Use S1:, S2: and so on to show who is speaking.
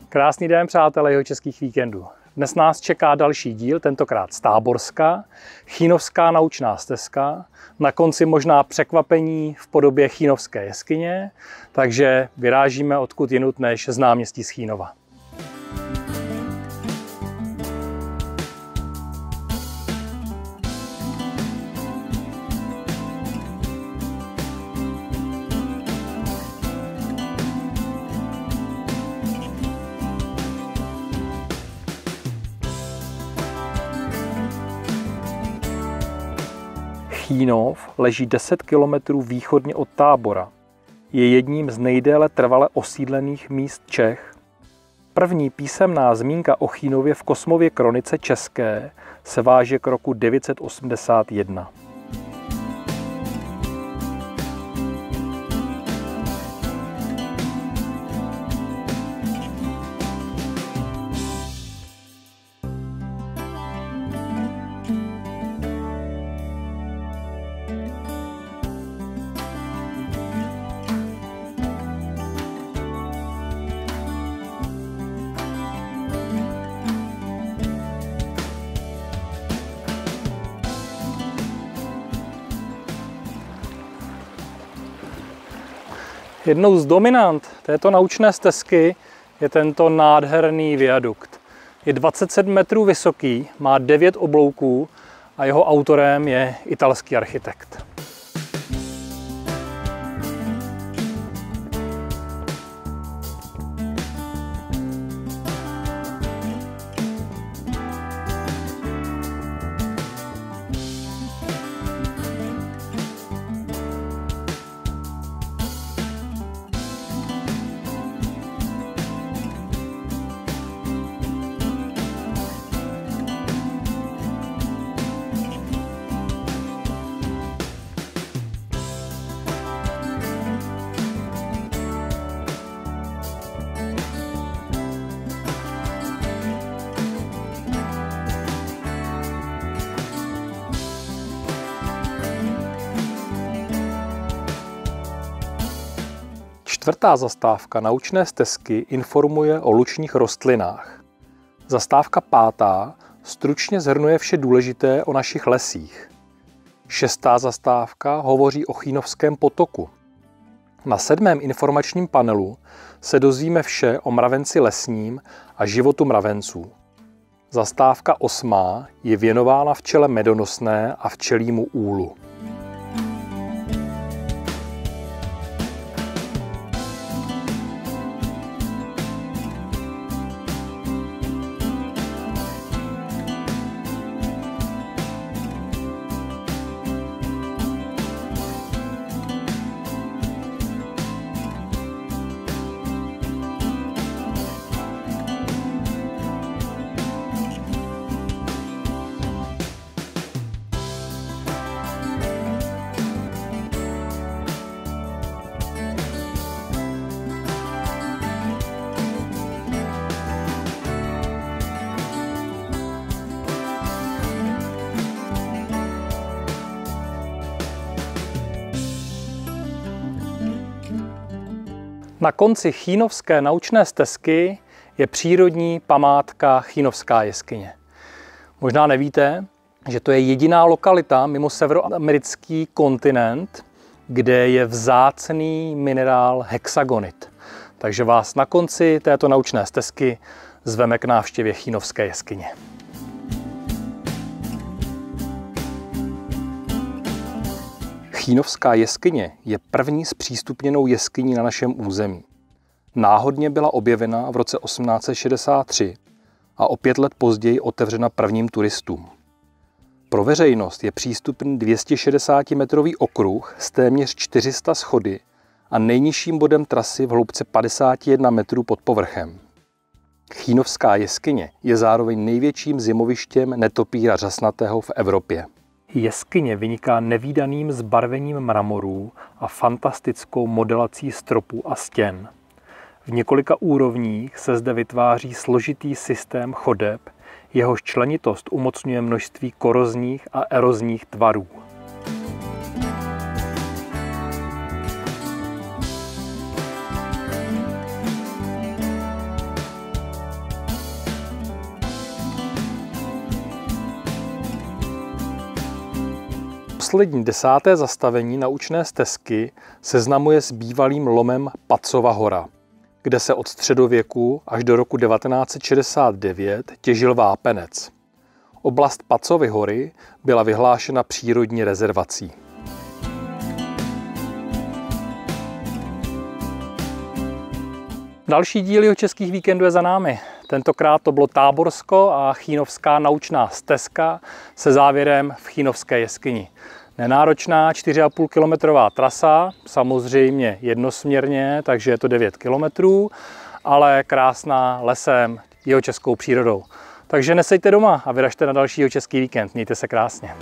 S1: Krásný den, přátelé Jihočeských víkendů. Dnes nás čeká další díl, tentokrát z Táborska, Chýnovská naučná stezka. Na konci možná překvapení v podobě Chýnovské jeskyně, takže vyrážíme odkud jinut než z náměstí z Chýnova. Chýnov leží 10 km východně od Tábora. Je jedním z nejdéle trvale osídlených míst Čech. První písemná zmínka o Chýnově v Kosmově kronice české se váže k roku 981. Jednou z dominant této naučné stezky je tento nádherný viadukt. Je 27 metrů vysoký, má 9 oblouků a jeho autorem je italský architekt. Čtvrtá zastávka naučné stezky informuje o lučních rostlinách. Zastávka pátá stručně shrnuje vše důležité o našich lesích. Šestá zastávka hovoří o Chýnovském potoku. Na 7. informačním panelu se dozvíme vše o mravenci lesním a životu mravenců. Zastávka 8. je věnována včele medonosné a včelímu úlu. Na konci Chýnovské naučné stezky je přírodní památka Chýnovská jeskyně. Možná nevíte, že to je jediná lokalita mimo severoamerický kontinent, kde je vzácný minerál hexagonit. Takže vás na konci této naučné stezky zveme k návštěvě Chýnovské jeskyně. Chýnovská jeskyně je první zpřístupněnou jeskyní na našem území. Náhodně byla objevena v roce 1863 a o 5 let později otevřena prvním turistům. Pro veřejnost je přístupný 260-metrový okruh s téměř 400 schody a nejnižším bodem trasy v hloubce 51 metrů pod povrchem. Chýnovská jeskyně je zároveň největším zimovištěm netopýra řasnatého v Evropě. Jeskyně vyniká nevídaným zbarvením mramorů a fantastickou modelací stropů a stěn. V několika úrovních se zde vytváří složitý systém chodeb, jehož členitost umocňuje množství korozních a erozních tvarů. Poslední 10. zastavení naučné stezky seznamuje s bývalým lomem Pacova hora, kde se od středověku až do roku 1969 těžil vápenec. Oblast Pacovy hory byla vyhlášena přírodní rezervací. Další díl Jihočeských víkendů je za námi. Tentokrát to bylo Táborsko a Chýnovská naučná stezka se závěrem v Chýnovské jeskyni. Nenáročná 4,5 kilometrová trasa, samozřejmě jednosměrně, takže je to 9 kilometrů, ale krásná lesem, jihočeskou přírodou. Takže neseďte doma a vyražte na další Jihočeský víkend. Mějte se krásně.